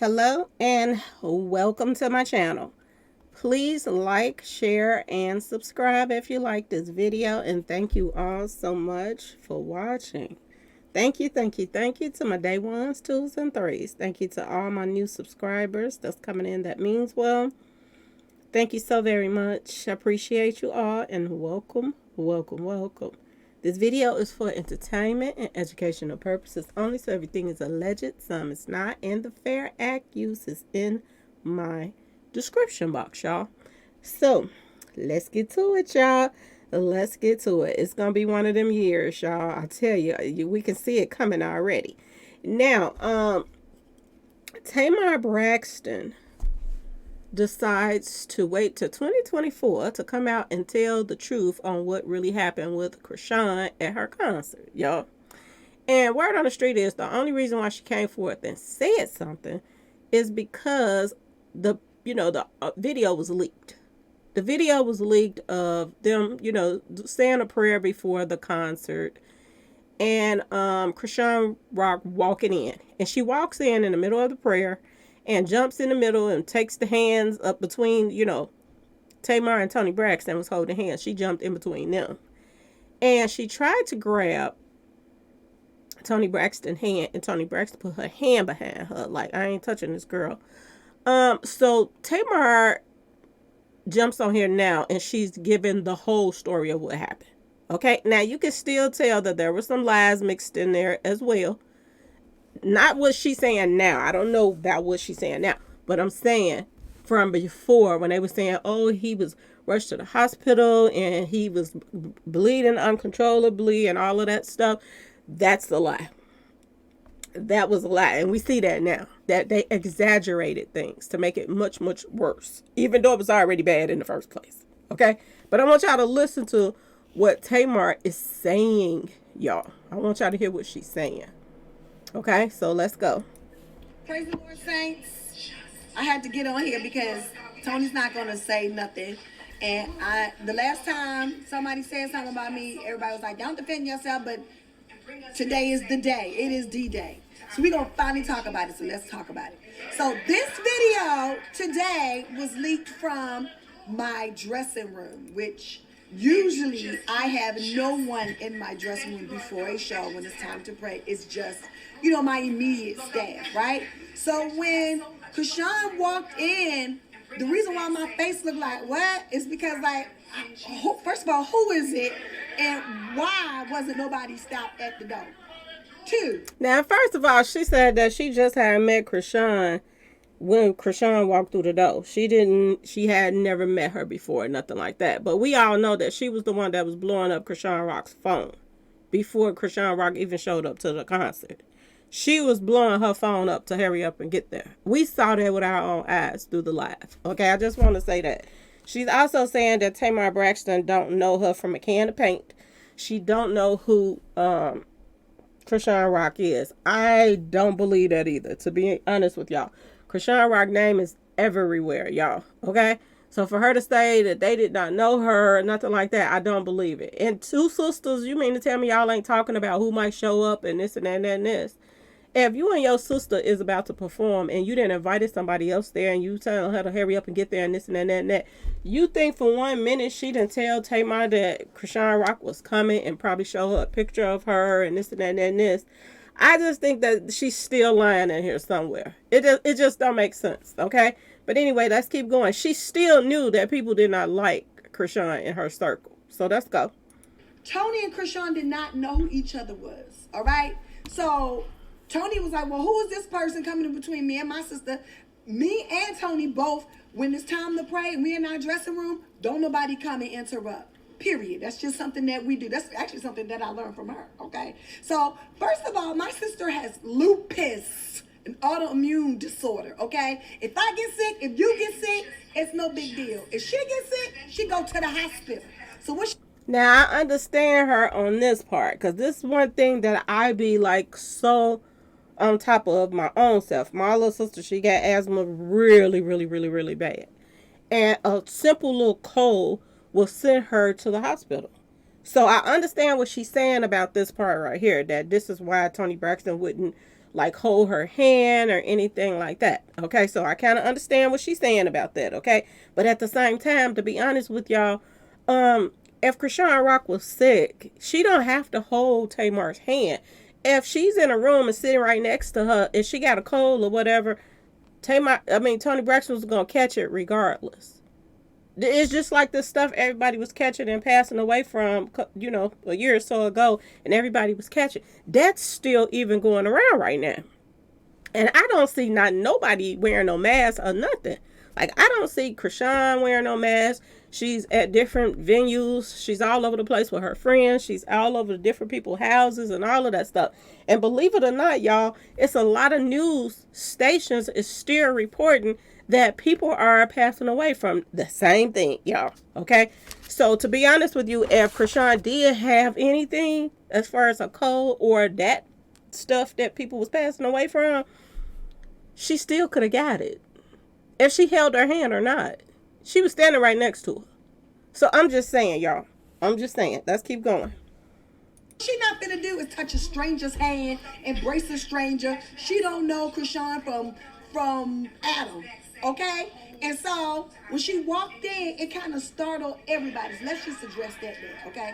Hello and welcome to my channel. Please like, share, and subscribe if you like this video, and thank you all so much for watching. Thank you to my day ones, twos, and threes. Thank you to all my new subscribers that's coming in. That means well. Thank you so very much. I appreciate you all, and welcome. This video is for entertainment and educational purposes only, so everything is alleged, some is not, and the fair act use is in my description box, y'all. So, let's get to it, y'all. Let's get to it. It's going to be one of them years, y'all. I tell you, we can see it coming already. Now, Tamar Braxton decides to wait till 2024 to come out and tell the truth on what really happened with Chrisean at her concert, y'all. And word on the street is the only reason why she came forth and said something is because the video was leaked. The video was leaked of them, saying a prayer before the concert, and Chrisean Rock walking in, and she walks in the middle of the prayer and jumps in the middle and takes the hands up between, Tamar and Toni Braxton was holding hands. She jumped in between them. And she tried to grab Toni Braxton's hand, and Toni Braxton put her hand behind her, like, I ain't touching this girl. So Tamar jumps on here now, and she's giving the whole story of what happened. Okay, now you can still tell that there were some lies mixed in there as well. Not what she's saying now. I don't know about what she's saying now, but I'm saying from before, when they were saying, oh, he was rushed to the hospital and he was bleeding uncontrollably and all of that stuff. That's a lie. That was a lie. And we see that now, that they exaggerated things to make it much, much worse, even though it was already bad in the first place. Okay. But I want y'all to listen to what Tamar is saying, y'all. I want y'all to hear what she's saying. Okay, so let's go. Praise the Lord, saints. I had to get on here because Tony's not going to say nothing. And the last time somebody said something about me, everybody was like, don't defend yourself, but today is the day. It is D-Day. So we're going to finally talk about it, so let's talk about it. So this video today was leaked from my dressing room, which usually I have no one in my dressing room before a show when it's time to pray. It's just, my immediate staff, right? So when Chrisean walked in, the reason why my face looked like what is because, first of all, who is it? And why wasn't nobody stopped at the door? Two. Now, first of all, she said that she just had met Chrisean when Chrisean walked through the door. She had never met her before, nothing like that. But we all know that she was the one that was blowing up Chrisean Rock's phone before Chrisean Rock even showed up to the concert. She was blowing her phone up to hurry up and get there. We saw that with our own eyes through the live. Okay, I just want to say that. She's also saying that Tamar Braxton don't know her from a can of paint. She don't know who Chrisean Rock is. I don't believe that either, to be honest with y'all. Chrisean Rock name is everywhere, y'all. Okay? So for her to say that they did not know her or nothing like that, I don't believe it. And two sisters, you mean to tell me y'all ain't talking about who might show up and this and that and that and this? If you and your sister is about to perform and you didn't invite somebody else there and you tell her to hurry up and get there and this and that and that and that, you think for 1 minute she didn't tell Tamar that Chrisean Rock was coming and probably show her a picture of her and this and that and this? I just think that she's still lying in here somewhere. It just don't make sense, okay? But anyway, let's keep going. She still knew that people did not like Chrisean in her circle. So let's go. Toni and Chrisean did not know who each other was, all right? So Toni was like, well, who is this person coming in between me and my sister? Me and Toni both, when it's time to pray, we in our dressing room, don't nobody come and interrupt. Period. That's just something that we do. That's actually something that I learned from her, okay? So, first of all, my sister has lupus, an autoimmune disorder, okay? If I get sick, if you get sick, it's no big deal. If she gets sick, she go to the hospital. So what Now, I understand her on this part, because this is one thing that I be like so on top of my own self. My little sister, she got asthma really, really, really, really bad. And a simple little cold will send her to the hospital. So I understand what she's saying about this part right here, that this is why Toni Braxton wouldn't like hold her hand or anything like that. Okay, so I kind of understand what she's saying about that. Okay, but at the same time, to be honest with y'all, if Chrisean Rock was sick, she don't have to hold Tamar's hand. If she's in a room and sitting right next to her, if she got a cold or whatever, Toni Braxton was gonna catch it regardless. It's just like the stuff everybody was catching and passing away from, a year or so ago, and everybody was catching. That's still even going around right now. And I don't see not nobody wearing no mask or nothing. Like, I don't see Chrisean wearing no mask. She's at different venues. She's all over the place with her friends. She's all over the different people's houses and all of that stuff. And believe it or not, y'all, it's a lot of news stations is still reporting that people are passing away from the same thing, y'all. Okay? So, to be honest with you, if Chrisean did have anything as far as a cold or that stuff that people was passing away from, she still could have got it if she held her hand or not. She was standing right next to her. So I'm just saying, y'all. I'm just saying. Let's keep going. She not finna do is touch a stranger's hand, embrace a stranger. She don't know Chrisean from Adam, okay? And so when she walked in, it kind of startled everybody. So let's just address that there, okay?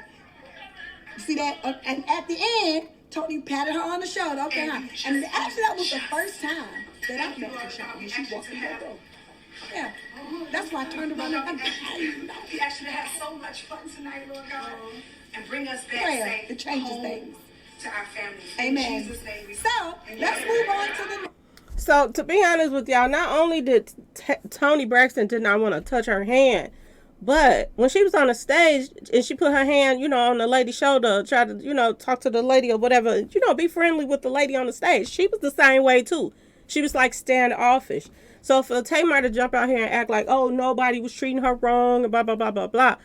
You see that? And at the end, Toni patted her on the shoulder. Okay, huh? And actually, that was the first time that I met Chrisean when she walked in that door. Yeah, that's why I turned around and We actually have so much fun tonight, Lord God, and bring us back prayer. It changes things to our families. Amen. So let's move on to the. So to be honest with y'all, not only did Toni Braxton did not want to touch her hand, but when she was on the stage and she put her hand, on the lady's shoulder, try to, talk to the lady or whatever, be friendly with the lady on the stage, she was the same way too. She was like standoffish. So for Tamar to jump out here and act like, oh, nobody was treating her wrong and blah, blah, blah, blah, blah.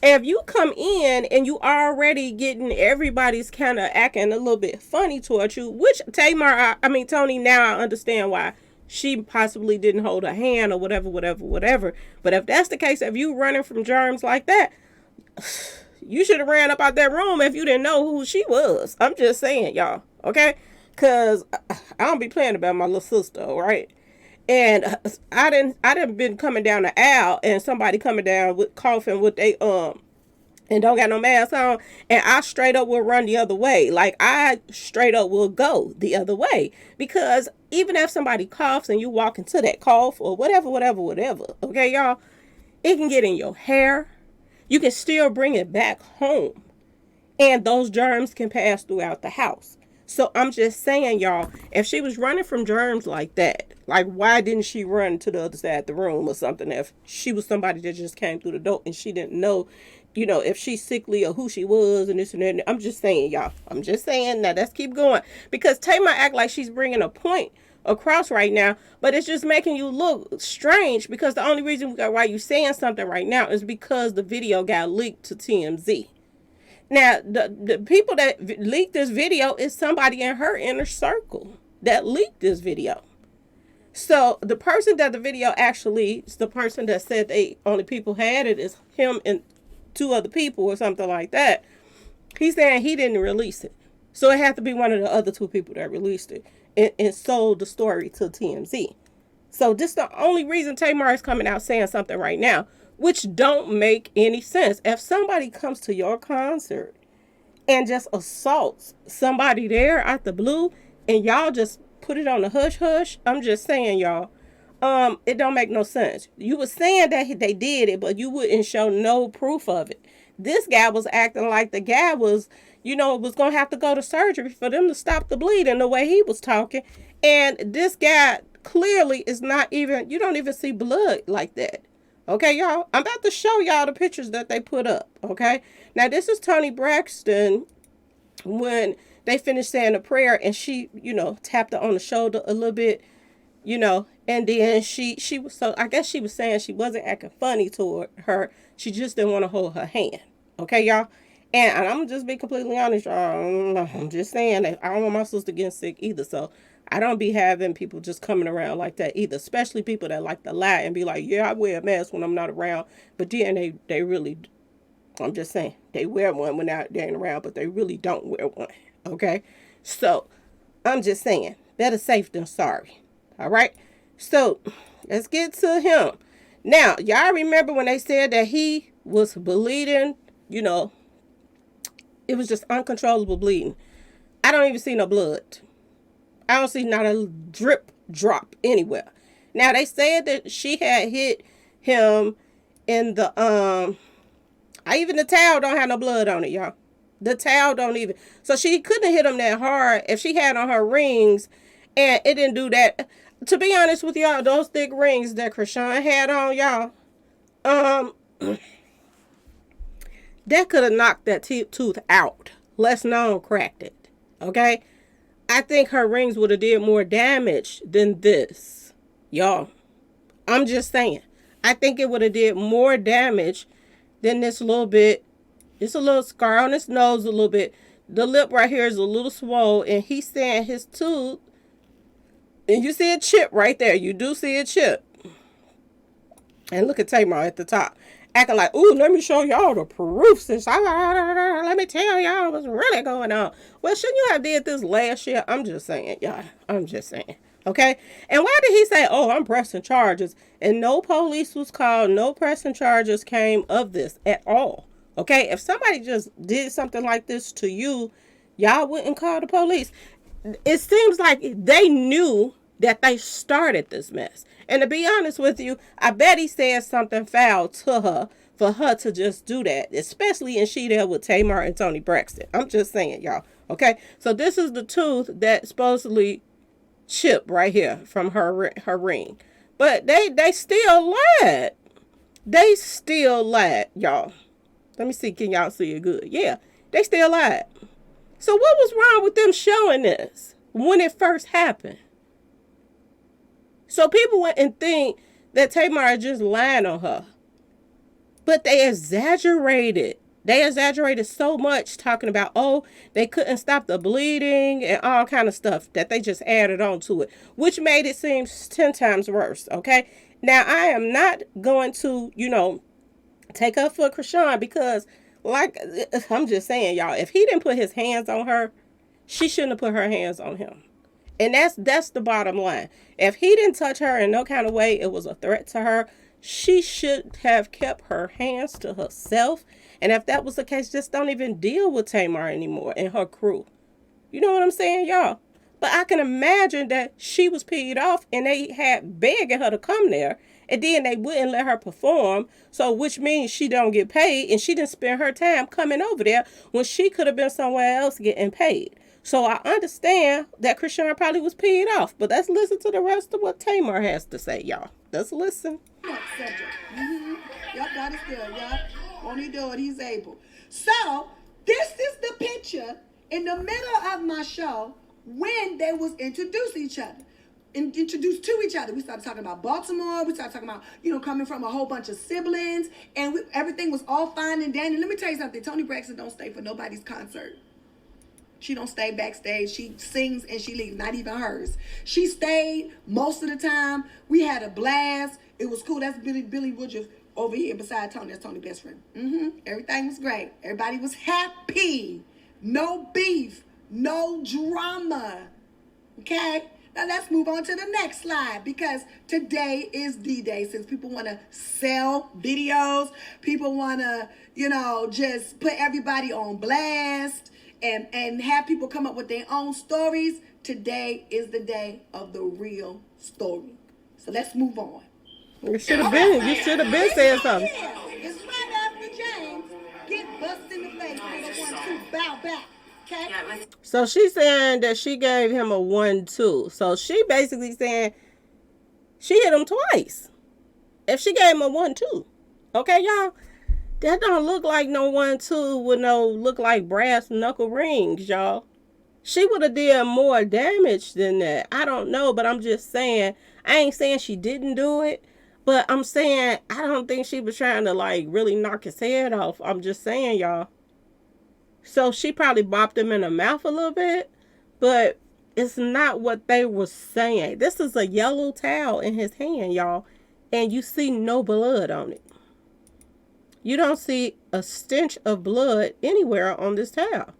If you come in and you already getting everybody's kind of acting a little bit funny towards you, which Toni, now I understand why she possibly didn't hold her hand or whatever. But if that's the case, if you running from germs like that, you should have ran up out that room if you didn't know who she was. I'm just saying, y'all, okay? Because I don't be playing about my little sister, right? And I didn't been coming down the aisle and somebody coming down with coughing with and don't got no mask on, and I straight up will run the other way. Like, I straight up will go the other way, because even if somebody coughs and you walk into that cough or whatever, okay, y'all, it can get in your hair. You can still bring it back home, and those germs can pass throughout the house. So I'm just saying, y'all, if she was running from germs like that, like, why didn't she run to the other side of the room or something if she was somebody that just came through the door and she didn't know, if she's sickly or who she was and this and that. I'm just saying, y'all. I'm just saying. Now, let's keep going. Because Tamar act like she's bringing a point across right now, but it's just making you look strange, because the only reason why you saying something right now is because the video got leaked to TMZ. Now, the people that leaked this video is somebody in her inner circle that leaked this video. So the person that the video actually, is the person that said they only people had it is him and two other people or something like that. He's saying he didn't release it. So it had to be one of the other two people that released it and sold the story to TMZ. So this is the only reason Tamar is coming out saying something right now, which don't make any sense. If somebody comes to your concert and just assaults somebody there out the blue, and y'all just put it on the hush hush, I'm just saying, y'all, it don't make no sense. You were saying that they did it, but you wouldn't show no proof of it. This guy was acting like the guy was, was going to have to go to surgery for them to stop the bleeding the way he was talking. And this guy clearly is not even, you don't even see blood like that. Okay, y'all, I'm about to show y'all the pictures that they put up, okay? Now, this is Toni Braxton when they finished saying the prayer, and she, tapped her on the shoulder a little bit, and then she was, so I guess she was saying she wasn't acting funny toward her. She just didn't want to hold her hand, okay, y'all? And I'm just be completely honest, y'all. I'm just saying that I don't want my sister getting sick either, so I don't be having people just coming around like that either, especially people that like to lie and be like, yeah, I wear a mask when I'm not around, but then they really, I'm just saying, they wear one when they ain't around, but they really don't wear one, okay? So, I'm just saying, Better safe than sorry. All right. So let's get to him. Now, y'all remember when they said that he was bleeding, you know, it was just uncontrollable bleeding. I don't even see no blood. I don't see not a drip drop anywhere. Now they said that she had hit him in the even the towel don't have no blood on it, y'all. The towel don't even. So she couldn't hit him that hard if she had on her rings, and it didn't do that. To be honest with y'all, those thick rings that Chrisean had on, y'all, that could have knocked that tooth out. Less known cracked it. Okay? I think her rings would have did more damage than this. Y'all. I'm just saying. I think it would have did more damage than this little bit. It's a little scar on his nose a little bit. The lip right here is a little swollen, and he's saying his tooth, and you see a chip right there. You do see a chip. And look at Tamar at the top. Acting like, ooh, let me show y'all the proof. Let me tell y'all what's really going on. Well, shouldn't you have did this last year? I'm just saying, y'all. I'm just saying. Okay? And why did he say, oh, I'm pressing charges? And no police was called. No pressing charges came of this at all. Okay? If somebody just did something like this to you, y'all wouldn't call the police. It seems like they knew that they started this mess. And to be honest with you, I bet he said something foul to her for her to just do that, especially in she there with Tamar and Toni Braxton. I'm just saying, y'all. Okay? So this is the tooth that supposedly chipped right here from her ring. But they still lied. They still lied, y'all. Let me see. Can y'all see it good? Yeah. They still lied. So what was wrong with them showing this when it first happened? So people went and think that Tamar just lying on her. But they exaggerated. They exaggerated so much talking about, oh, they couldn't stop the bleeding and all kind of stuff that they just added on to it, which made it seem 10 times worse, okay? Now, I am not going to, take up for Chrisean because, like, I'm just saying, y'all, if he didn't put his hands on her, she shouldn't have put her hands on him. And that's the bottom line. If he didn't touch her in no kind of way, it was a threat to her, she should have kept her hands to herself. And if that was the case, just don't even deal with Tamar anymore and her crew. You know what I'm saying, y'all? But I can imagine that she was peed off and they had begging her to come there. And then they wouldn't let her perform. So which means she don't get paid. And she didn't spend her time coming over there when she could have been somewhere else getting paid. So I understand that Chrisean probably was peed off. But let's listen to the rest of what Tamar has to say, y'all. Let's listen. Mm-hmm. Yep, that is good. Yep. Won't he do it? He's able. So this is the picture in the middle of my show when they was introduced to each other. Introduced to each other. We started talking about Baltimore. We started talking about, coming from a whole bunch of siblings. And everything was all fine and dandy. Let me tell you something. Toni Braxton don't stay for nobody's concert. She don't stay backstage. She sings and she leaves, not even hers. She stayed most of the time. We had a blast. It was cool. That's Billy Woodruff over here beside Toni. That's Toni's best friend. Everything was great. Everybody was happy. No beef. No drama. Okay? Now let's move on to the next slide because today is D-Day. Since people want to sell videos, people want to, just put everybody on blast and have people come up with their own stories. Today is the day of the real story. So let's move on. You should have been saying something. It's right after James get busted in the face with a 1-2 bow back. Okay. So she's saying that she gave him a 1-2. So she basically saying she hit him twice. If she gave him a 1-2. Okay, y'all? That don't look like no 1-2 with look like brass knuckle rings, y'all. She would have did more damage than that. I don't know, but I'm just saying. I ain't saying she didn't do it. But I'm saying I don't think she was trying to really knock his head off. I'm just saying, y'all. So she probably bopped him in the mouth a little bit, but it's not what they were saying. This is a yellow towel in his hand, y'all, and you see no blood on it. You don't see a stench of blood anywhere on this towel.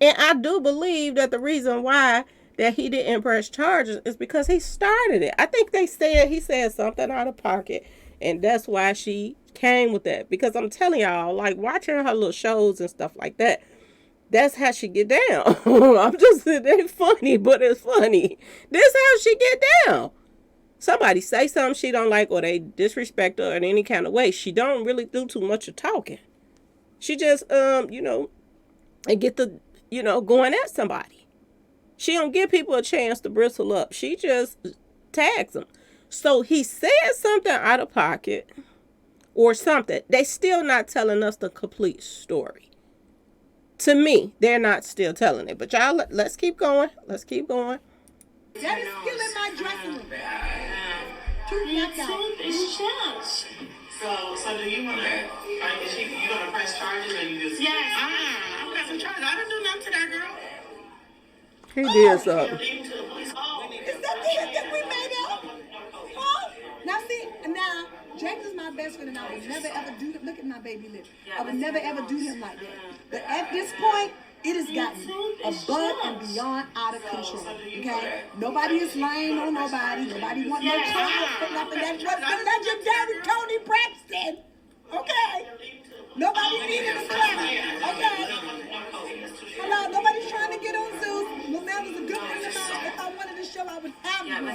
And I do believe that the reason why that he didn't press charges is because he started it. I think he said something out of pocket, and that's why she came with that. Because I'm telling y'all, like watching her little shows and stuff like that, that's how she get down. I'm just, it ain't funny, but it's funny. This is how she get down. Somebody say something she don't like, or they disrespect her in any kind of way. She don't really do too much of talking. She just, and get the, going at somebody. She don't give people a chance to bristle up. She just tags them. So he said something out of pocket or something. They still not telling us the complete story. To me, they're not still telling it. But y'all, let's keep going. Let's keep going. That is still in my dressing room. It's chance. So do you want to? You gonna press charges or you just? Yes. I'm pressing charges. I didn't do nothing to that girl. He did something. Is that the that we made up? Huh? Now, Jake is my best friend, and I would never ever do him. Look at my baby lip. I would never ever do him like that. But at this point, it has gotten above and beyond out of control. Okay? Nobody is lying on nobody. Nobody wants no trouble putting up, and that's what the legendary Tony Braxton. Okay? Nobody needed a clap. Okay? Hello, nobody's trying to get on Zeus. Well, that was a good thing to know. If I wanted a show, I would have one.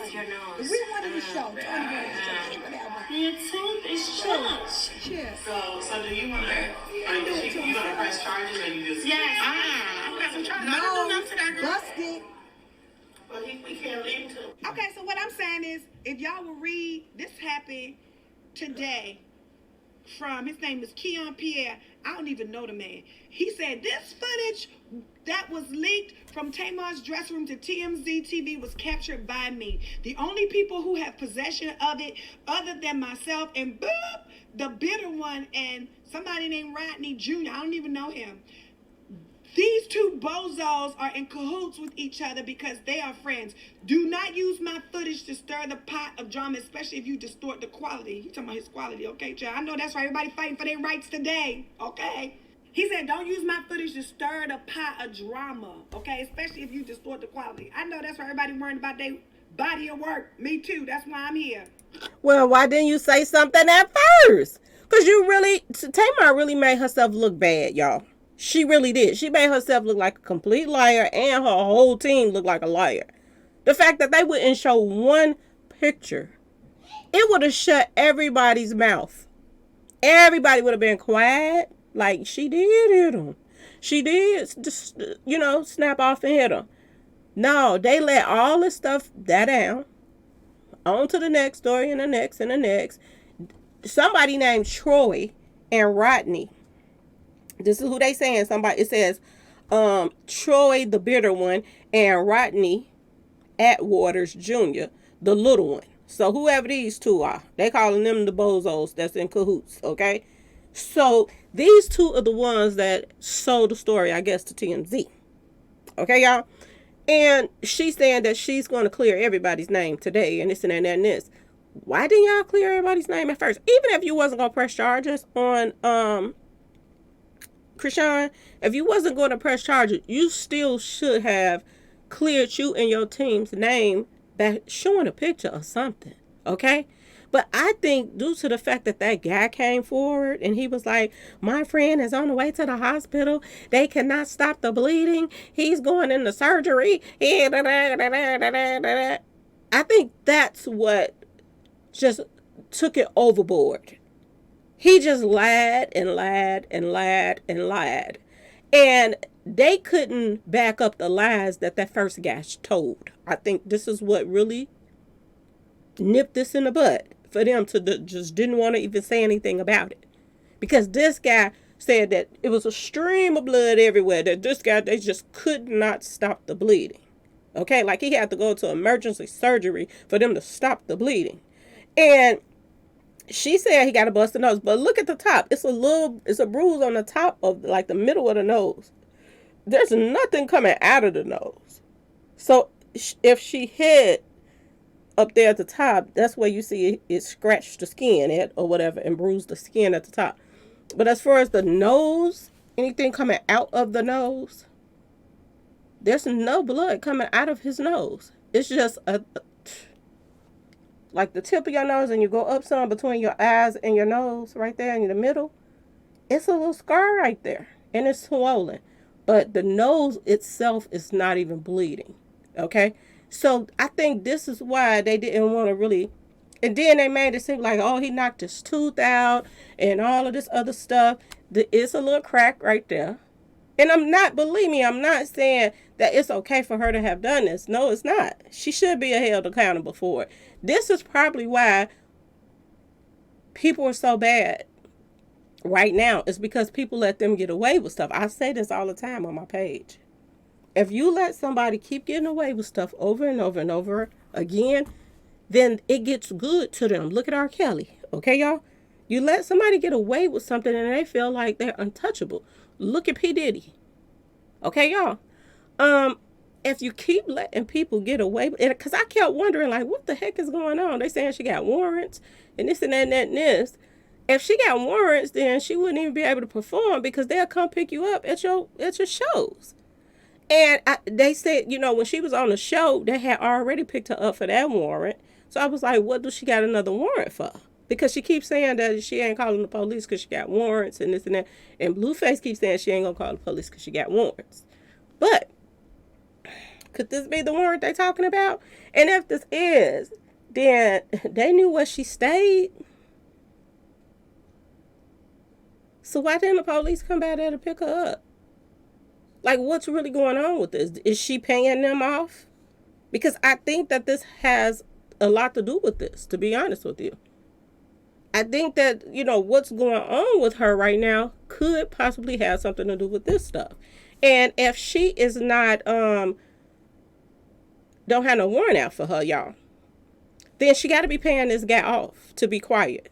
If we wanted a show, Tony wanted a show, she would have one. Your tooth is chapped. Cheers. So do you want to? You gonna press charges or you just? Yes. I'm pressing charges. I didn't do nothing to that girl. Busted. Well, we can't leave too. Okay, so what I'm saying is, if y'all will read, this happened today from, his name is Keon Pierre. I don't even know the man. He said this footage that was leaked from Tamar's dressing room to TMZ TV was captured by me. The only people who have possession of it, other than myself and boop, the bitter one, and somebody named Rodney Jr. I don't even know him. These two bozos are in cahoots with each other because they are friends. Do not use my footage to stir the pot of drama, especially if you distort the quality. He talking about his quality, okay, child? I know that's right. Everybody fighting for their rights today, okay? He said, don't use my footage to stir the pot of drama, okay? Especially if you distort the quality. I know that's right. Everybody worrying about their body of work. Me too. That's why I'm here. Well, why didn't you say something at first? Because Tamar really made herself look bad, y'all. She really did. She made herself look like a complete liar, and her whole team look like a liar. The fact that they wouldn't show one picture, it would have shut everybody's mouth. Everybody would have been quiet. Like, she did hit him. She did just, snap off and hit him. No, they let all this stuff down. On to the next story, and the next, and the next. Somebody named Troy and Rodney. This is who they saying. It says Troy, the bitter one, and Rodney Atwaters Jr., the little one. So whoever these two are, they calling them the bozos that's in cahoots, okay? So these two are the ones that sold the story, I guess, to TMZ. Okay, y'all? And she's saying that she's going to clear everybody's name today, and this and that and this. Why didn't y'all clear everybody's name at first? Even if you wasn't going to press charges on Chrisean, if you wasn't going to press charges, you still should have cleared you and your team's name by showing a picture or something, okay? But I think due to the fact that guy came forward and he was like, my friend is on the way to the hospital. They cannot stop the bleeding. He's going into surgery. I think that's what just took it overboard. He just lied and lied and lied and lied. And they couldn't back up the lies that first guy told. I think this is what really nipped this in the bud for them to just didn't want to even say anything about it. Because this guy said that it was a stream of blood everywhere. That this guy, they just could not stop the bleeding. Okay, like he had to go to emergency surgery for them to stop the bleeding. And she said he got a busted nose, but look at the top. It's a bruise on the top of like the middle of the nose. There's nothing coming out of the nose. So if she hit up there at the top, that's where you see it scratched the skin or whatever and bruised the skin at the top. But as far as the nose, anything coming out of the nose, There's no blood coming out of his nose. It's just like the tip of your nose, and you go up some between your eyes and your nose, right there in the middle. It's a little scar right there, and it's swollen. But the nose itself is not even bleeding. Okay? So I think this is why they didn't want to really. And then they made it seem like, oh, he knocked his tooth out and all of this other stuff. It's a little crack right there. And believe me, I'm not saying that it's okay for her to have done this. No, it's not. She should be held accountable for it. This is probably why people are so bad right now. It's because people let them get away with stuff. I say this all the time on my page. If you let somebody keep getting away with stuff over and over and over again, then it gets good to them. Look at R. Kelly. Okay, y'all? You let somebody get away with something and they feel like they're untouchable. Look at P. Diddy. Okay, y'all? If you keep letting people get away with it, because I kept wondering, like, what the heck is going on? They saying she got warrants and this and that and that and this. If she got warrants, then she wouldn't even be able to perform because they'll come pick you up at your shows. And they said, when she was on the show, they had already picked her up for that warrant. So I was like, what does she got another warrant for? Because she keeps saying that she ain't calling the police because she got warrants and this and that. And Blueface keeps saying she ain't going to call the police because she got warrants. But could this be the warrant they talking about? And if this is, then they knew where she stayed. So why didn't the police come back there to pick her up? Like, what's really going on with this? Is she paying them off? Because I think that this has a lot to do with this, to be honest with you. I think that, what's going on with her right now could possibly have something to do with this stuff. And if she is not, don't have no warrant out for her, y'all, then she got to be paying this guy off to be quiet.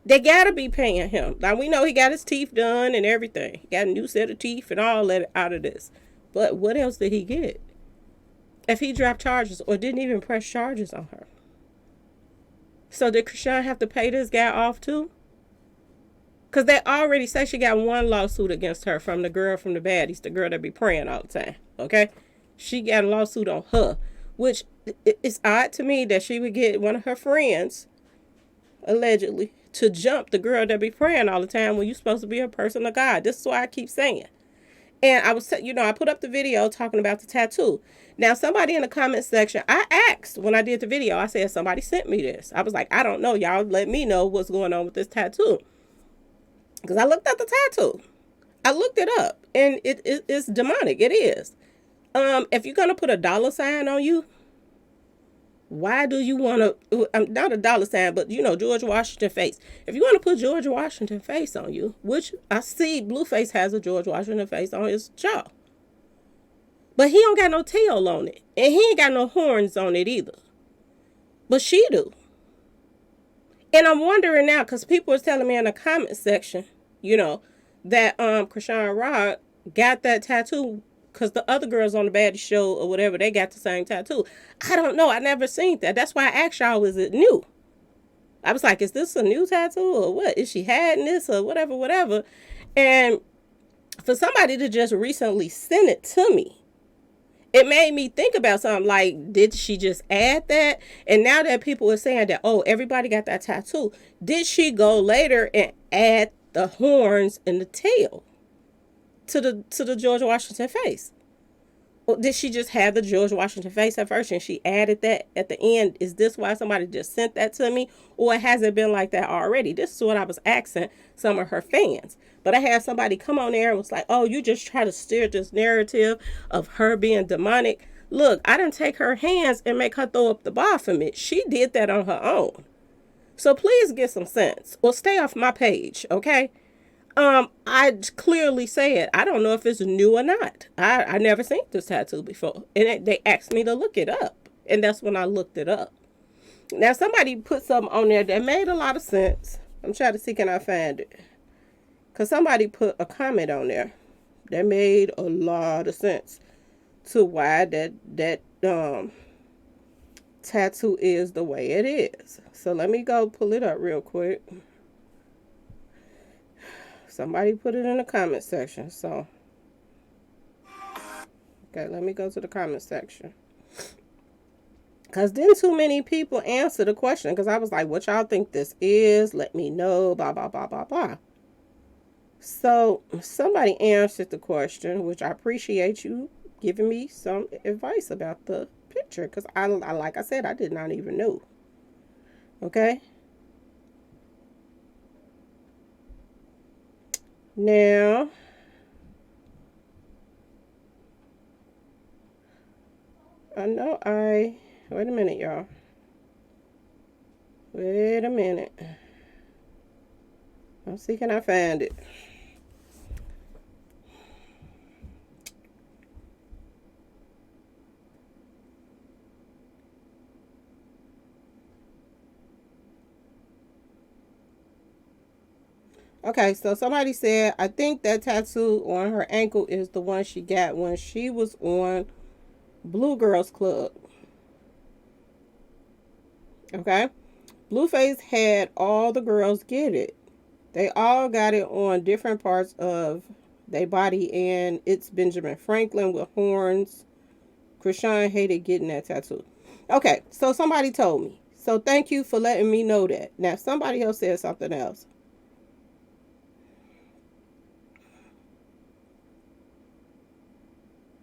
They got to be paying him. Now, we know he got his teeth done and everything. He got a new set of teeth and all that out of this. But what else did he get? If he dropped charges or didn't even press charges on her. So did Chrisean have to pay this guy off too? Because they already say she got one lawsuit against her from the girl from the baddies, the girl that be praying all the time. Okay? She got a lawsuit on her. Which is odd to me that she would get one of her friends, allegedly, to jump the girl that be praying all the time when you're supposed to be a person of God. This is why I keep saying. And I was, I put up the video talking about the tattoo. Now, somebody in the comment section, I asked when I did the video, I said, somebody sent me this. I was like, I don't know. Y'all let me know what's going on with this tattoo. Because I looked at the tattoo. I looked it up. And it's demonic. It is. If you're going to put a dollar sign on you, why do you want to, not a dollar sign, but, George Washington face. If you want to put George Washington face on you, which I see Blueface has a George Washington face on his jaw. But he don't got no tail on it. And he ain't got no horns on it either. But she do. And I'm wondering now, because people are telling me in the comment section, that Chrisean Rock got that tattoo because the other girls on the baddie show or whatever, they got the same tattoo. I don't know. I never seen that. That's why I asked y'all, is it new? I was like, is this a new tattoo or what? Is she hiding this or whatever? And for somebody to just recently send it to me, it made me think about something like, did she just add that? And now that people are saying that, oh, everybody got that tattoo, did she go later and add the horns and the tail to the George Washington face? Or did she just have the George Washington face at first and she added that at the end? Is this why somebody just sent that to me? Or has it been like that already? This is what I was asking some of her fans. But I had somebody come on there and was like, oh, you just try to steer this narrative of her being demonic. Look, I didn't take her hands and make her throw up the Baphomet. She did that on her own. So please get some sense or stay off my page, okay? I clearly said, I don't know if it's new or not. I never seen this tattoo before. And they asked me to look it up. And that's when I looked it up. Now, somebody put something on there that made a lot of sense. I'm trying to see, can I find it? Because somebody put a comment on there that made a lot of sense to why that tattoo is the way it is. So let me go pull it up real quick. Somebody put it in the comment section. So Okay, let me go to the comment section. Because didn't too many people answer the question. Because I was like, what y'all think this is? Let me know, blah, blah, blah, blah, blah. So somebody answered the question, which I appreciate you giving me some advice about the picture. Because I, like I said, I did not even know. Okay. Now, wait a minute, y'all. Wait a minute. Let's see, can I find it? Okay, so somebody said, I think that tattoo on her ankle is the one she got when she was on Blue Girls Club. Okay? Blueface had all the girls get it. They all got it on different parts of their body, and it's Benjamin Franklin with horns. Chrisean hated getting that tattoo. Okay, so somebody told me. So thank you for letting me know that. Now, somebody else said something else.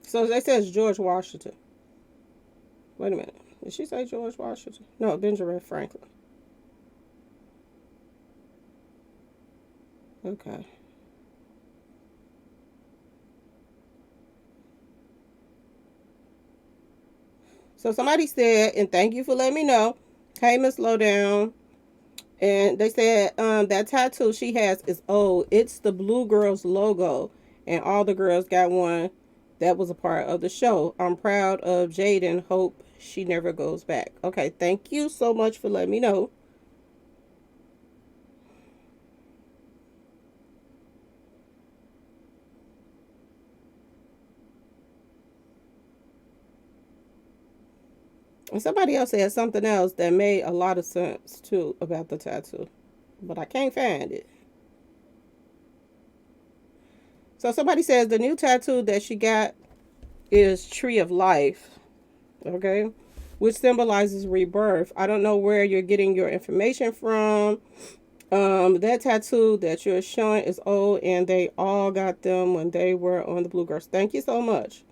So they says George Washington. Wait a minute. Did she say George Washington? No, Benjamin Franklin. Okay. So somebody said, and thank you for letting me know. Hey, Miss Lowdown. And they said that tattoo she has is old. It's the Blue Girls logo. And all the girls got one that was a part of the show. I'm proud of Jaden. Hope she never goes back. Okay, thank you so much for letting me know. And somebody else said something else that made a lot of sense too about the tattoo. But I can't find it. So somebody says the new tattoo that she got is Tree of Life. Okay? Which symbolizes rebirth. I don't know where you're getting your information from. That tattoo that you're showing is old, and they all got them when they were on the Blue Girls. Thank you so much.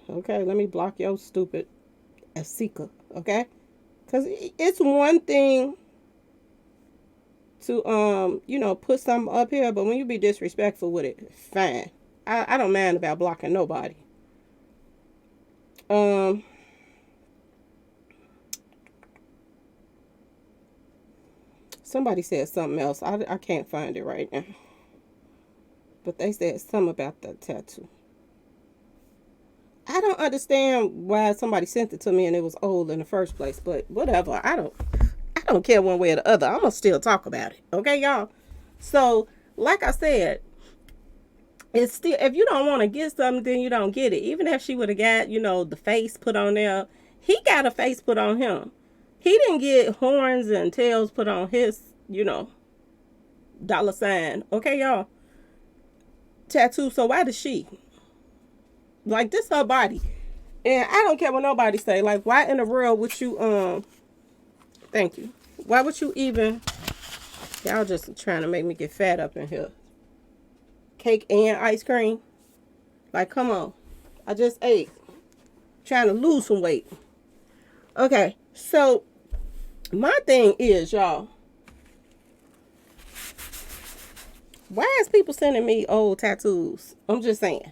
Okay, let me block your stupid Asika, okay? Because it's one thing to, put something up here, but when you be disrespectful with it, fine. I don't mind about blocking nobody. Somebody said something else. I can't find it right now. But they said something about the tattoo. I don't understand why somebody sent it to me and it was old in the first place, but whatever. I don't care one way or the other. I'm gonna still talk about it. Okay, y'all? So, like I said, it's still, if you don't want to get something, then you don't get it. Even if she would have got, the face put on there, he got a face put on him. He didn't get horns and tails put on his, dollar sign. Okay, y'all? Tattoo. So why does she? Like, this her body. And I don't care what nobody say. Like, why in the world would you, thank you. Why would you even, y'all just trying to make me get fat up in here. Cake and ice cream. Like, come on. I just ate. Trying to lose some weight. Okay, so my thing is, y'all, why is people sending me old tattoos? I'm just saying.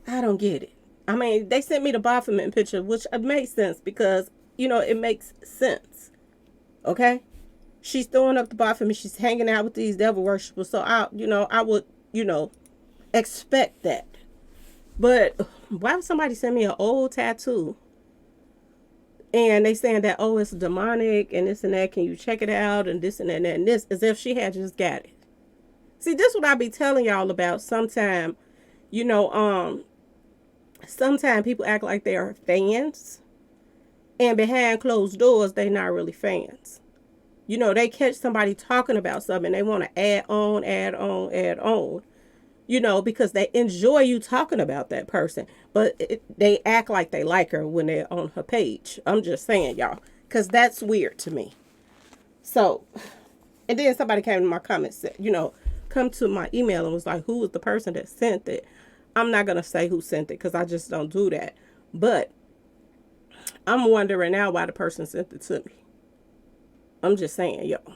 I don't get it. I mean, they sent me the Baphomet picture, which makes sense because, it makes sense. Okay? She's throwing up the Baphomet. She's hanging out with these devil worshippers. So, I would, expect that. But why would somebody send me an old tattoo? And they saying that, oh, it's demonic and this and that. Can you check it out? And this and that and this. As if she had just got it. See, this is what I be telling y'all about sometime. Sometimes people act like they are fans, and behind closed doors, they not really fans. They catch somebody talking about something, and they want to add on. because they enjoy you talking about that person, but they act like they like her when they're on her page. I'm just saying, y'all, because that's weird to me. So, and then somebody came to my comments, said, come to my email and was like, who was the person that sent it? I'm not going to say who sent it because I just don't do that. But I'm wondering now why the person sent it to me. I'm just saying, y'all.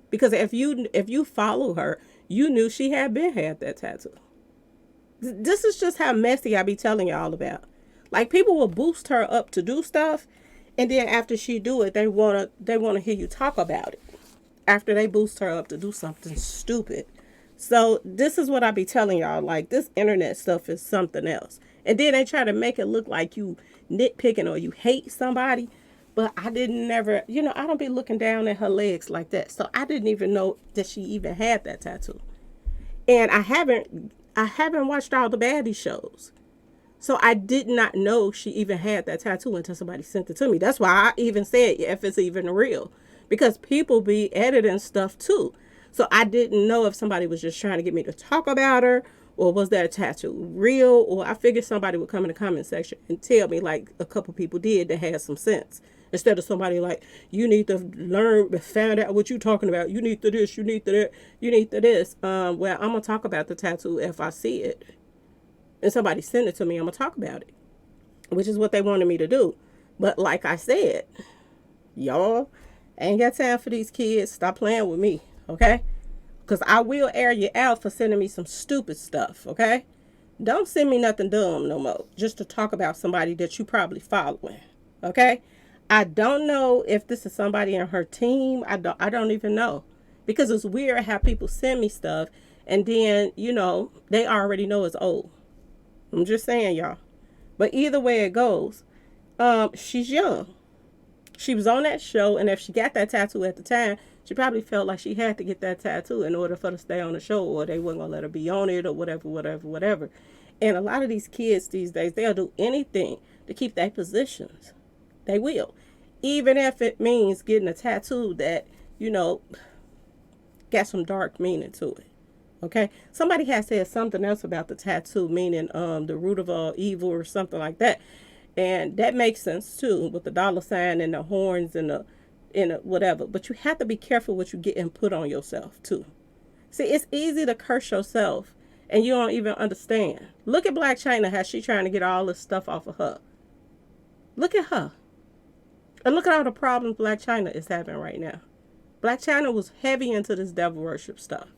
Because if you follow her, you knew she had that tattoo. This is just how messy I be telling y'all about. Like, people will boost her up to do stuff, and then after she do it, they wanna hear you talk about it. After they boost her up to do something stupid. So this is what I be telling y'all. Like, this internet stuff is something else. And then they try to make it look like you nitpicking or you hate somebody. But I didn't never, I don't be looking down at her legs like that. So I didn't even know that she even had that tattoo. And I haven't watched all the baddie shows. So I did not know she even had that tattoo until somebody sent it to me. That's why I even said if it's even real. Because people be editing stuff too. So I didn't know if somebody was just trying to get me to talk about her, or was that tattoo real? Or I figured somebody would come in the comment section and tell me, like a couple people did, that had some sense. Instead of somebody like, you need to learn, find out what you're talking about. You need to this, you need to that, you need to this. Well, I'm going to talk about the tattoo if I see it. And somebody send it to me, I'm going to talk about it. Which is what they wanted me to do. But like I said, y'all, I ain't got time for these kids. Stop playing with me, okay? Because I will air you out for sending me some stupid stuff, okay? Don't send me nothing dumb no more. Just to talk about somebody that you probably following, okay? I don't know if this is somebody in her team. I don't even know. Because it's weird how people send me stuff and then, they already know it's old. I'm just saying, y'all. But either way it goes, she's young. She was on that show, and if she got that tattoo at the time, she probably felt like she had to get that tattoo in order for her to stay on the show, or they weren't going to let her be on it, or whatever. And a lot of these kids these days, they'll do anything to keep their positions. They will. Even if it means getting a tattoo that, got some dark meaning to it. Okay? Somebody has said something else about the tattoo, meaning the root of all evil or something like that. And that makes sense too, with the dollar sign and the horns and the whatever. But you have to be careful what you get and put on yourself too. See, it's easy to curse yourself and you don't even understand. Look at Black China, how she trying to get all this stuff off of her. Look at her. And look at all the problems Black China is having right now. Black China was heavy into this devil worship stuff.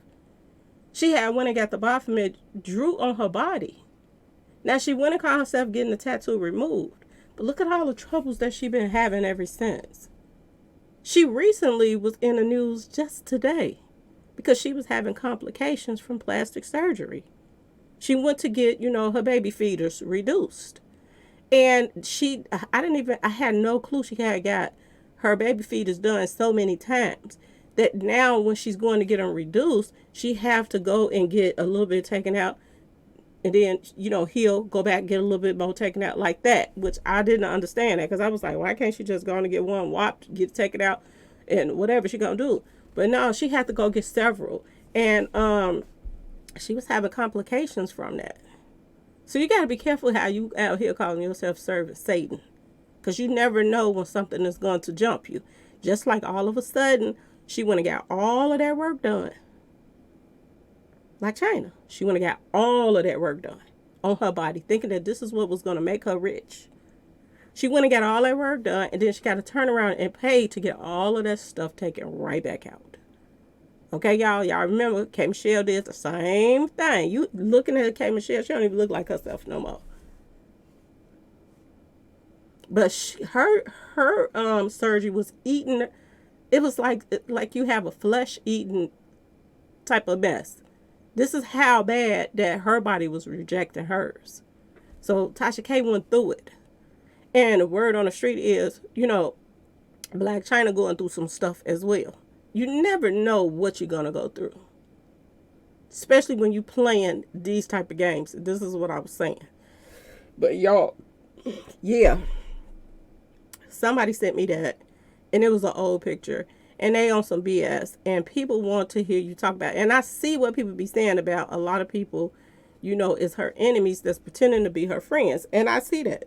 She had went and got the Baphomet drew on her body. Now, she went and called herself getting the tattoo removed. But look at all the troubles that she's been having ever since. She recently was in the news just today because she was having complications from plastic surgery. She went to get, her baby feeders reduced. And I had no clue she had got her baby feeders done so many times that now when she's going to get them reduced, she have to go and get a little bit taken out. And then, he'll go back and get a little bit more taken out like that, which I didn't understand that because I was like, why can't she just go and get one whopped, get it taken out, and whatever she gonna do? But no, she had to go get several. And she was having complications from that. So you got to be careful how you out here calling yourself serving Satan, because you never know when something is going to jump you. Just like all of a sudden, she went and got all of that work done. Like China. She went and got all of that work done on her body, thinking that this is what was going to make her rich. She went and got all that work done, and then she got to turn around and pay to get all of that stuff taken right back out. Okay, y'all? Y'all remember K. Michelle did the same thing. You looking at K. Michelle, she don't even look like herself no more. But her surgery was eating. It was like you have a flesh-eating type of mess. This is how bad that her body was rejecting hers. So Tasha K went through it. And the word on the street is, Black China going through some stuff as well. You never know what you're going to go through. Especially when you playing these type of games. This is what I was saying. But y'all, yeah. Somebody sent me that. And it was an old picture. and they on some BS, and people want to hear you talk about it. And I see what people be saying about a lot of people, you know, is her enemies that's pretending to be her friends. And I see that.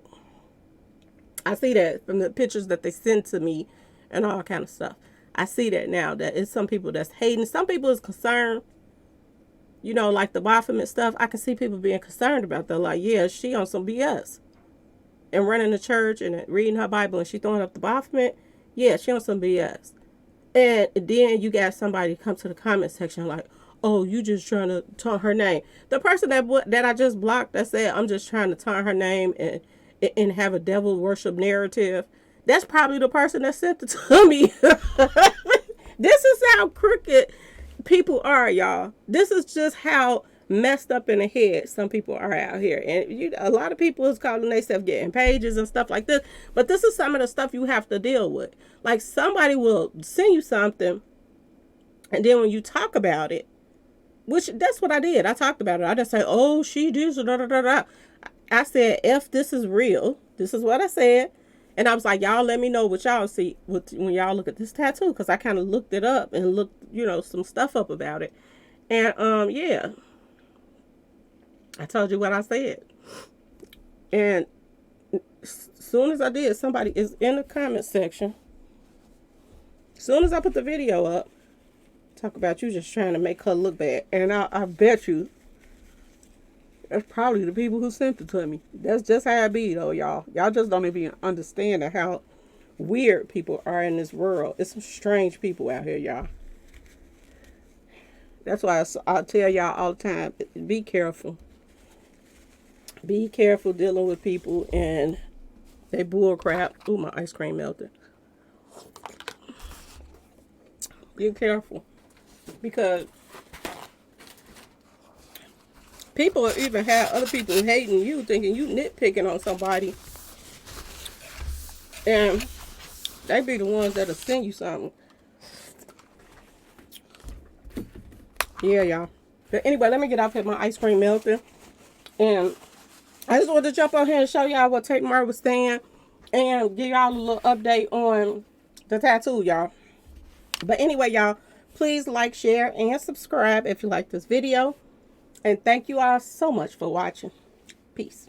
I see that from the pictures that they send to me and all kind of stuff. I see that now, that it's some people that's hating. Some people is concerned, you know, like the Baphomet stuff. I can see people being concerned about that. Like, yeah, she on some BS. And running the church and reading her Bible and she throwing up the Baphomet. Yeah, she on some BS. And then you got somebody come to the comment section like, oh, you just trying to taunt her name. The person that I just blocked that said, I'm just trying to taunt her name and have a devil worship narrative. That's probably the person that sent it to me. This is how crooked people are, y'all. This is just how messed up in the head some people are out here. And a lot of people is calling themselves getting pages and stuff like this. But this is some of the stuff you have to deal with. Like, somebody will send you something, and then when you talk about it, which that's what I did. I talked about it. I just say, oh, she did, da da da da. I said, if this is real, this is what I said. And I was like, y'all let me know what y'all see when y'all look at this tattoo. Because I kind of looked it up and looked, you know, some stuff up about it. And, yeah. I told you what I said. And as soon as I did, somebody is in the comment section. As soon as I put the video up, talk about you just trying to make her look bad. And I bet you that's probably the people who sent it to me. That's just how it be, though, y'all. Y'all just don't even understand how weird people are in this world. It's some strange people out here, y'all. That's why I tell y'all all the time, be careful. Be careful dealing with people and they bull crap. Ooh, my ice cream melted. Be careful. Because people even have other people hating you, thinking you nitpicking on somebody. And they be the ones that'll send you something. Yeah, y'all. But anyway, let me get off here. My ice cream melting. And I just wanted to jump on here and show y'all what Tamar was saying. And give y'all a little update on the tattoo, y'all. But anyway, y'all, please like, share, and subscribe if you like this video. And thank you all so much for watching. Peace.